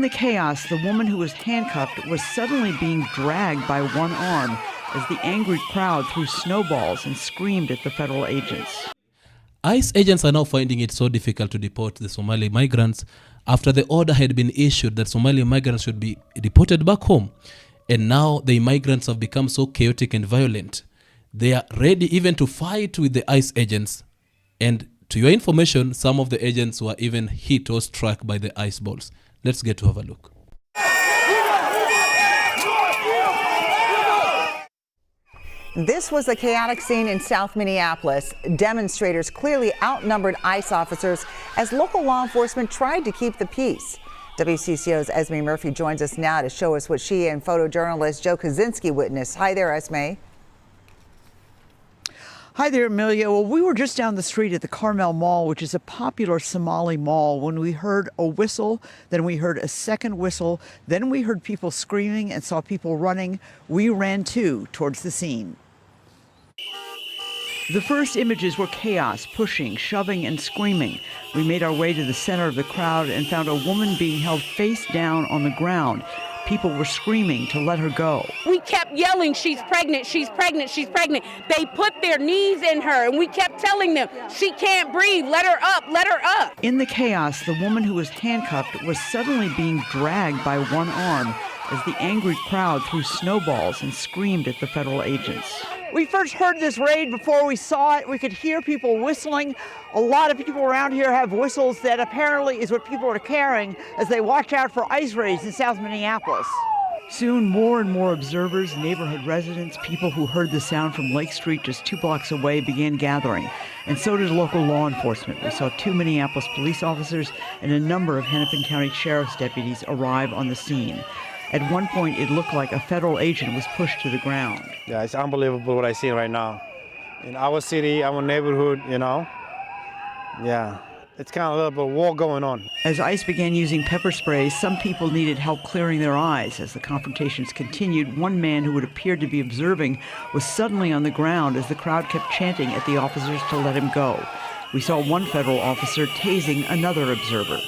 In the chaos, the woman who was handcuffed was suddenly being dragged by one arm as the angry crowd threw snowballs and screamed at the federal agents. ICE agents are now finding it so difficult to deport the Somali migrants after the order had been issued that Somali migrants should be deported back home. And now the migrants have become so chaotic and violent. They are ready even to fight with the ICE agents. And to your information, some of the agents were even hit or struck by the ice balls. Let's get to have a look. This was a chaotic scene in South Minneapolis. Demonstrators clearly outnumbered ICE officers as local law enforcement tried to keep the peace. WCCO's Esme Murphy joins us now to show us what she and photojournalist Joe Kaczynski witnessed. Hi there, Esme. Hi there, Amelia. Well, we were just down the street at the Carmel Mall, which is a popular Somali mall, when we heard a whistle, then we heard a second whistle, then we heard people screaming and saw people running. We ran too towards the scene. The first images were chaos, pushing, shoving, and screaming. We made our way to the center of the crowd and found a woman being held face down on the ground. People were screaming to let her go. We kept yelling, she's pregnant, she's pregnant, she's pregnant. They put their knees in her and we kept telling them, she can't breathe, let her up, let her up. In the chaos, the woman who was handcuffed was suddenly being dragged by one arm as the angry crowd threw snowballs and screamed at the federal agents. We first heard this raid before we saw it. We could hear people whistling. A lot of people around here have whistles that apparently is what people are carrying as they watch out for ice raids in South Minneapolis. Soon, more and more observers, neighborhood residents, people who heard the sound from Lake Street just 2 blocks away began gathering. And so did local law enforcement. We saw 2 Minneapolis police officers and a number of Hennepin County Sheriff's deputies arrive on the scene. At one point, it looked like a federal agent was pushed to the ground. Yeah, it's unbelievable what I see right now. In our city, our neighborhood, you know, yeah, it's kind of a little bit of war going on. As ICE began using pepper spray, some people needed help clearing their eyes. As the confrontations continued, one man who had appeared to be observing was suddenly on the ground as the crowd kept chanting at the officers to let him go. We saw one federal officer tasing another observer.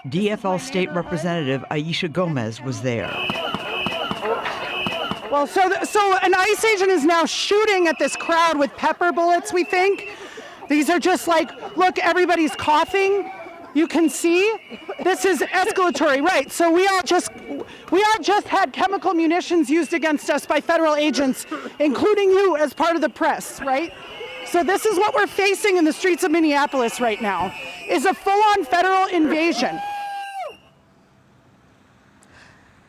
DFL State Representative Aisha Gomez was there. Well, so an ICE agent is now shooting at this crowd with pepper bullets, we think. These are just like, look, everybody's coughing. You can see this is escalatory, right? So we all just had chemical munitions used against us by federal agents, including you as part of the press, right? So this is what we're facing in the streets of Minneapolis right now, is a full-on federal invasion.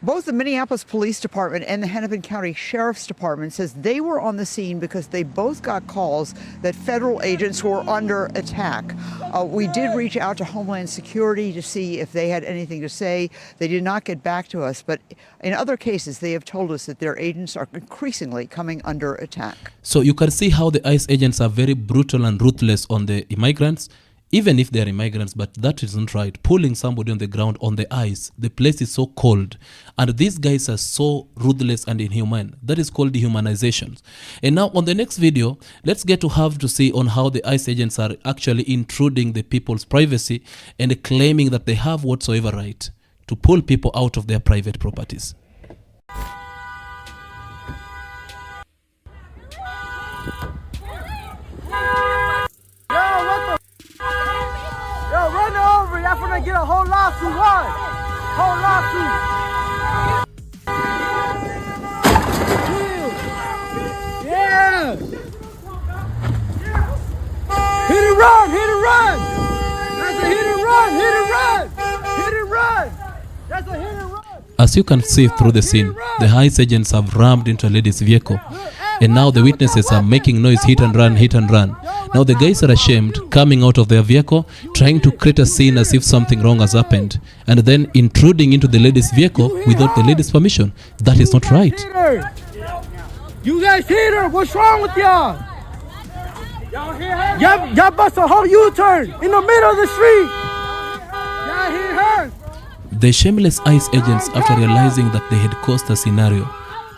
Both the Minneapolis Police Department and the Hennepin County Sheriff's Department says they were on the scene because they both got calls that federal agents were under attack. We did reach out to Homeland Security to see if they had anything to say. They did not get back to us, but in other cases, they have told us that their agents are increasingly coming under attack. So you can see how the ICE agents are very brutal and ruthless on the immigrants. Even if they are immigrants, but that isn't right. Pulling somebody on the ground on the ice, the place is so cold. And these guys are so ruthless and inhuman. That is called dehumanization. And now on the next video, let's get to have to see on how the ICE agents are actually intruding the people's privacy and claiming that they have whatsoever right to pull people out of their private properties. Run over, y'all finna get a whole lawsuit, what? Whole lawsuit. Yeah! Hit and run, hit and run! That's a hit and run, hit and run! Hit and run! That's a hit and run! As you can see through the scene, the ICE agents have rammed into a lady's vehicle. And now the witnesses are making noise, hit and run, hit and run. Now the guys are ashamed, coming out of their vehicle, trying to create a scene as if something wrong has happened, and then intruding into the lady's vehicle without the lady's permission. That is not right. You guys hit her! What's wrong with y'all? Y'all bust a whole U-turn in the middle of the street! Y'all hit her! The shameless ICE agents, after realizing that they had caused a scenario,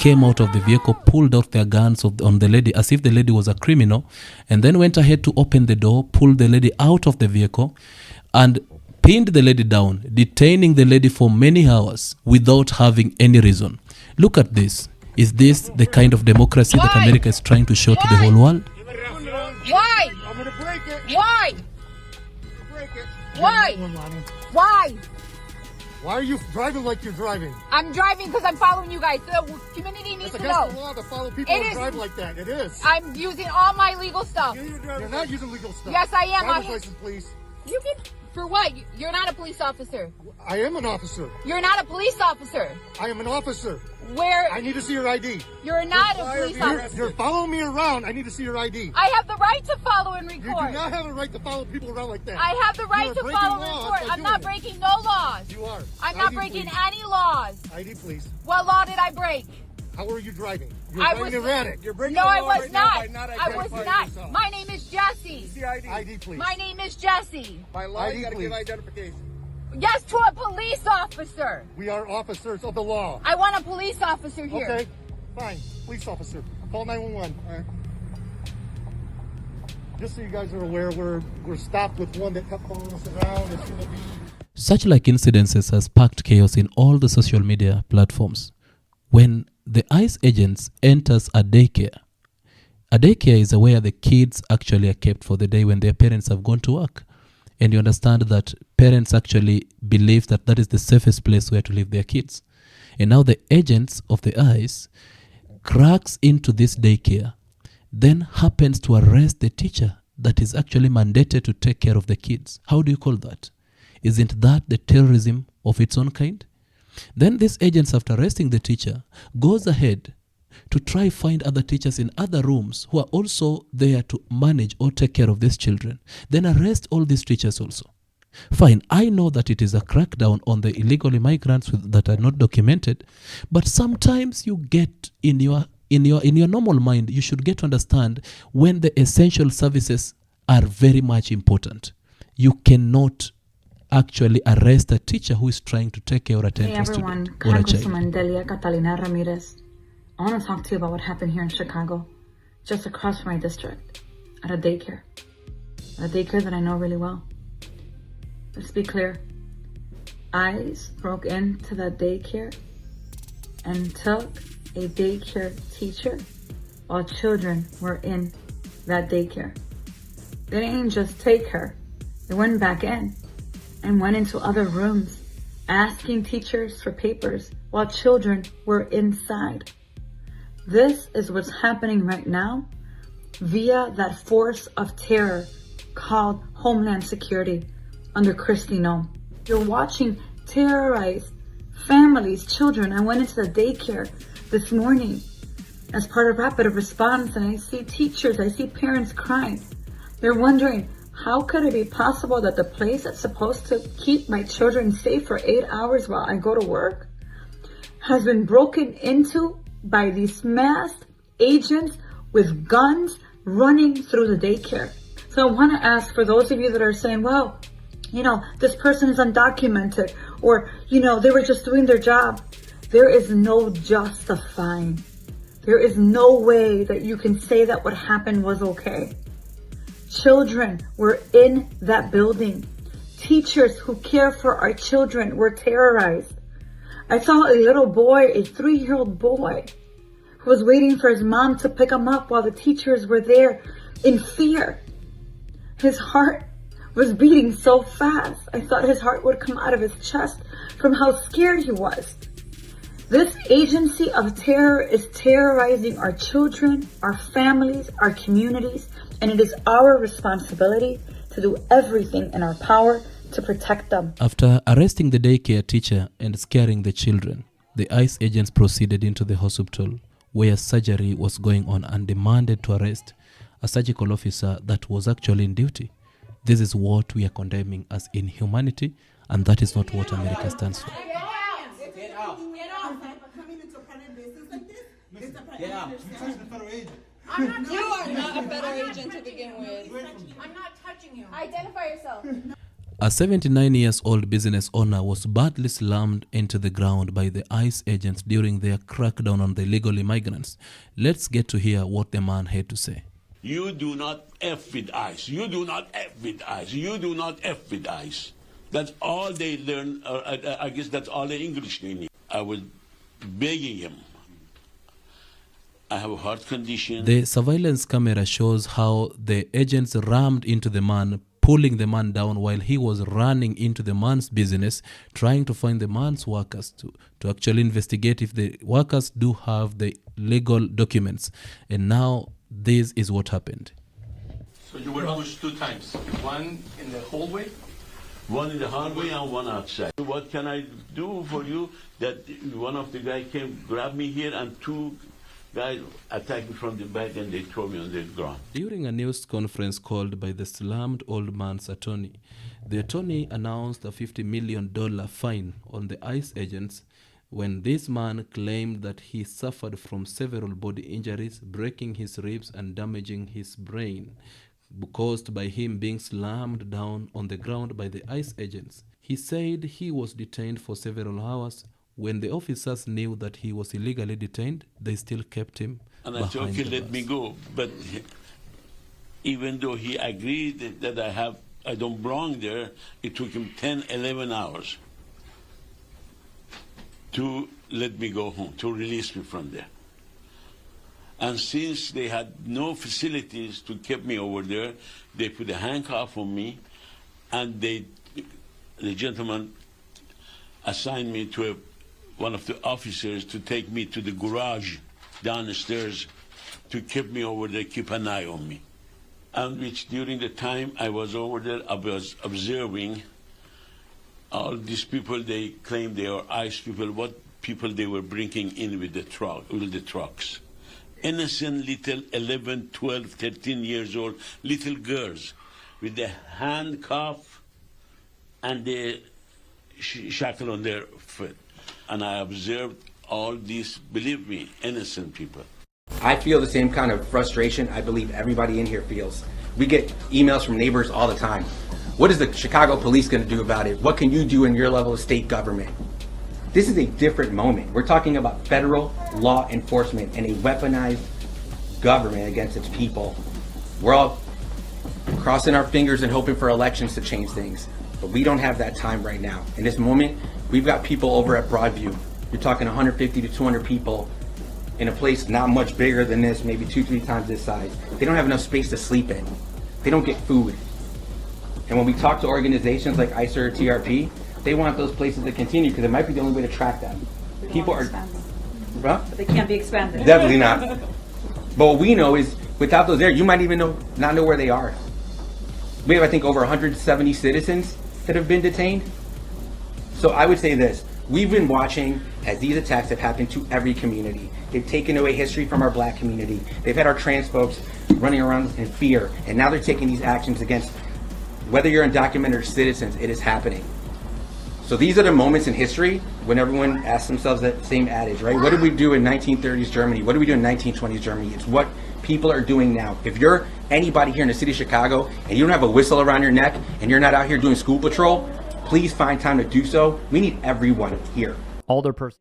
came out of the vehicle, pulled out their guns on the lady as if the lady was a criminal, and then went ahead to open the door, pulled the lady out of the vehicle, and pinned the lady down, detaining the lady for many hours without having any reason. Look at this. Is this the kind of democracy that America is trying to show to the whole world? Why? I'm gonna break it. Why? Break it. Why? Why? Why are you driving like you're driving? I'm driving because I'm following you guys. The community needs to know. It's against the law to follow people who drive like that. It is. I'm using all my legal stuff. You're not using legal stuff. Yes, I am. Driver's license, please. You can. For what? You're not a police officer. I am an officer. You're not a police officer. I am an officer. Where? I need to see your ID. You're not a police officer. You're following me around. I need to see your ID. I have the right to follow and record. You do not have a right to follow people around like that. I have the right to follow and record. I'm not breaking no laws. You are. I'm not breaking any laws. ID, please. What law did I break? How were you driving? You're driving erratic. You're breaking the law. No, I was not. I was not. My name is Jesse. ID, please. My name is Jesse. By law, you gotta give identification. Yes, to a police officer. We are officers of the law. I want a police officer here. Okay, fine. Police officer. Call 911. All right. Just so you guys are aware, we're stopped with one that kept following us around. It's gonna be... Such like incidences has sparked chaos in all the social media platforms. When the ICE agents enters a daycare is where the kids actually are kept for the day when their parents have gone to work. And you understand that parents actually believe that that is the safest place where to leave their kids. And now the agents of the ICE cracks into this daycare, then happens to arrest the teacher that is actually mandated to take care of the kids. How do you call that? Isn't that the terrorism of its own kind? Then these agents, after arresting the teacher, goes ahead to try find other teachers in other rooms who are also there to manage or take care of these children. Then arrest all these teachers also. Fine, I know that it is a crackdown on the illegal immigrants that are not documented, but sometimes you get in your normal mind, you should get to understand when the essential services are very much important. You cannot actually arrest a teacher who is trying to take care or attend to a student or a child. Delia Catalina Ramirez. I want to talk to you about what happened here in Chicago, just across from my district, at a daycare that I know really well. Let's be clear. ICE broke into that daycare and took a daycare teacher while children were in that daycare. They didn't just take her. They went back in and went into other rooms, asking teachers for papers while children were inside. This is what's happening right now via that force of terror called Homeland Security under Kristi Noem. You're watching terrorize families, children. I went into the daycare this morning as part of rapid response, and I see teachers, I see parents crying. They're wondering, how could it be possible that the place that's supposed to keep my children safe for 8 hours while I go to work has been broken into by these masked agents with guns running through the daycare? So I want to ask, for those of you that are saying, well, this person is undocumented, or, they were just doing their job. There is no justifying. There is no way that you can say that what happened was okay. Children were in that building. Teachers who care for our children were terrorized. I saw a little boy, a 3-year-old boy, who was waiting for his mom to pick him up while the teachers were there in fear. His heart was beating so fast. I thought his heart would come out of his chest from how scared he was. This agency of terror is terrorizing our children, our families, our communities, and it is our responsibility to do everything in our power to protect them. After arresting the daycare teacher and scaring the children, the ICE agents proceeded into the hospital where surgery was going on and demanded to arrest a surgical officer that was actually in duty. This is what we are condemning as inhumanity, and that is not what America stands for. Get out. Coming into private business like this? Get out. You're touching the federal agent. You are not a federal agent to begin with. I'm not touching you. Identify yourself. A 79-year-old business owner was badly slammed into the ground by the ICE agents during their crackdown on the illegal immigrants. Let's get to hear what the man had to say. You do not F with ICE. You do not F with ICE. You do not F with ICE. That's all they learn. I guess that's all the English they need. I was begging him. I have a heart condition. The surveillance camera shows how the agents rammed into the man, pulling the man down while he was running into the man's business, trying to find the man's workers to actually investigate if the workers do have the legal documents. And now this is what happened. So you were pushed 2 times. One in the hallway? One in the hallway and one outside. What can I do for you? That one of the guys came, grabbed me here, and 2 guys attacked me from the back and they threw me on the ground. During a news conference called by the slammed old man's attorney, the attorney announced a $50 million fine on the ICE agents when this man claimed that he suffered from several body injuries, breaking his ribs and damaging his brain, caused by him being slammed down on the ground by the ICE agents. He said he was detained for several hours. When the officers knew that he was illegally detained, they still kept him and I said, okay, let me go. But even though he agreed that I don't belong there, it took him 10, 11 hours to let me go home, to release me from there. And since they had no facilities to keep me over there, they put a handcuff on me, and the gentleman assigned me to one of the officers to take me to the garage downstairs to keep me over there, keep an eye on me. And which during the time I was over there, I was observing all these people. They claim they are ICE people, what people they were bringing in with the trucks. Innocent little 11, 12, 13 years old little girls with the handcuff and the shackle on their foot. And I observed all these, believe me, innocent people. I feel the same kind of frustration I believe everybody in here feels. We get emails from neighbors all the time. What is the Chicago police going to do about it? What can you do in your level of state government? This is a different moment. We're talking about federal law enforcement and a weaponized government against its people. We're all crossing our fingers and hoping for elections to change things, but we don't have that time right now. In this moment, we've got people over at Broadview. You're talking 150 to 200 people in a place not much bigger than this, maybe 2-3 times this size. They don't have enough space to sleep in. They don't get food. And when we talk to organizations like ICE or TRP, they want those places to continue because it might be the only way to track them. People are, but they can't be expanded. Definitely not. But what we know is without those there, you might even not know where they are. We have, I think, over 170 citizens that have been detained. So I would say this, we've been watching as these attacks have happened to every community. They've taken away history from our black community. They've had our trans folks running around in fear. And now they're taking these actions against, whether you're undocumented or citizens, it is happening. So these are the moments in history when everyone asks themselves that same adage, right? What did we do in 1930s Germany? What did we do in 1920s Germany? It's what people are doing now. If you're anybody here in the city of Chicago and you don't have a whistle around your neck and you're not out here doing school patrol, please find time to do so. We need everyone here. Alderperson.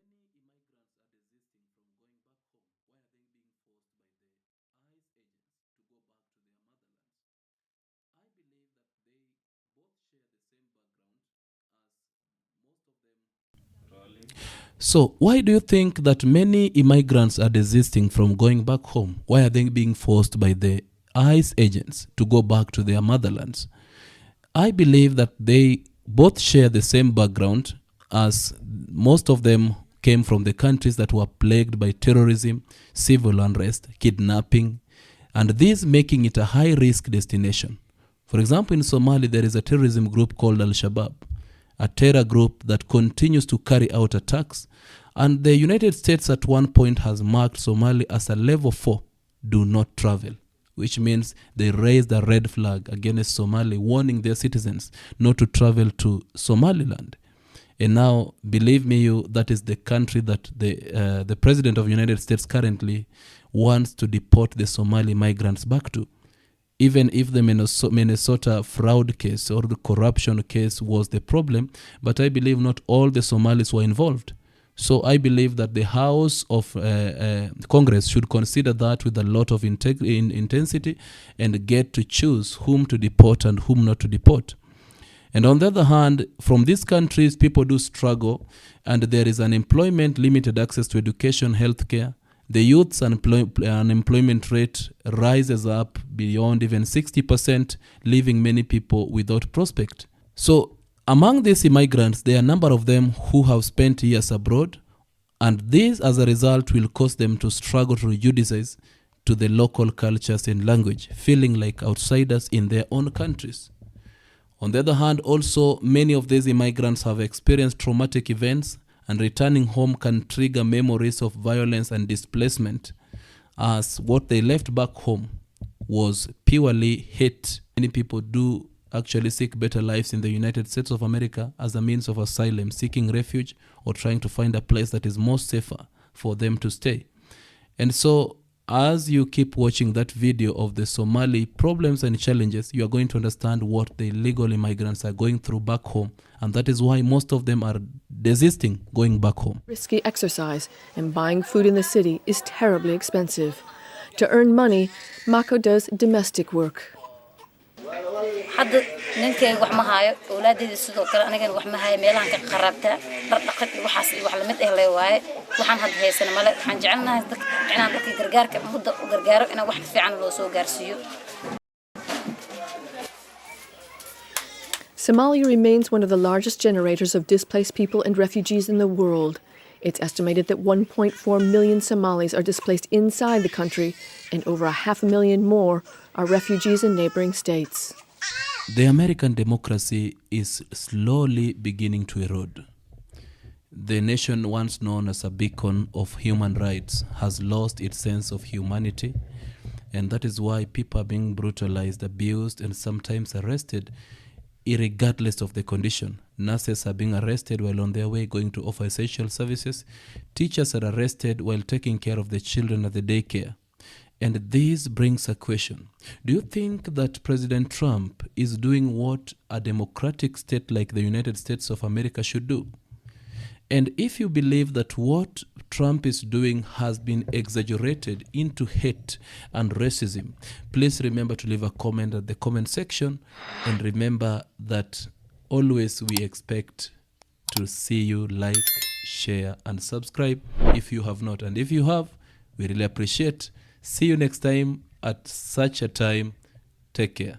So why do you think that many immigrants are desisting from going back home? Why are they being forced by the ICE agents to go back to their motherlands? I believe that they both share the same background, as most of them came from the countries that were plagued by terrorism, civil unrest, kidnapping, and this making it a high-risk destination. For example, in Somali, there is a terrorism group called Al-Shabaab, a terror group that continues to carry out attacks, and the United States at one point has marked Somali as a level 4, do not travel, which means they raised a red flag against Somali, warning their citizens not to travel to Somaliland. And now, believe me, that is the country that the President of the United States currently wants to deport the Somali migrants back to. even if the Minnesota fraud case or the corruption case was the problem, but I believe not all the Somalis were involved. So I believe that the House of Congress should consider that with a lot of intensity and get to choose whom to deport and whom not to deport. And on the other hand, from these countries, people do struggle, and there is unemployment, limited access to education, healthcare. The youth's unemployment rate rises up beyond even 60%, leaving many people without prospect. So among these immigrants, there are a number of them who have spent years abroad, and this, as a result, will cause them to struggle to judicize to the local cultures and language, feeling like outsiders in their own countries. On the other hand, also, many of these immigrants have experienced traumatic events, and returning home can trigger memories of violence and displacement, as what they left back home was purely hate. Many people do actually seek better lives in the United States of America as a means of asylum, seeking refuge or trying to find a place that is more safer for them to stay. And so as you keep watching that video of the Somali problems and challenges, you are going to understand what the illegal immigrants are going through back home. And that is why most of them are desisting going back home. Risky exercise, and buying food in the city is terribly expensive. To earn money, Mako does domestic work. hadda ninkayga wax ma haayo awlaadayda sidoo kale anigana wax ma haayo meelahan ka qarabta dhaqad waxaas wax la mid ah leeyahay waxaan had heysana male waxaan jecelnahay inaan dadka gargaarka muddo u gargaaro inaan wax fiican loo soo gaarsiiyo. Somalia remains one of the largest generators of displaced people and refugees in the world. It's estimated that 1.4 million Somalis are displaced inside the country, and over 500,000 more are refugees in neighboring states. The American democracy is slowly beginning to erode. The nation once known as a beacon of human rights has lost its sense of humanity, and that is why people are being brutalized, abused, and sometimes arrested irregardless of the condition. Nurses are being arrested while on their way going to offer essential services. Teachers are arrested while taking care of the children at the daycare. And this brings a question. Do you think that President Trump is doing what a democratic state like the United States of America should do? And if you believe that what Trump is doing has been exaggerated into hate and racism, please remember to leave a comment at the comment section. And remember that always we expect to see you like, share, and subscribe if you have not. And if you have, we really appreciate. See you next time at such a time. Take care.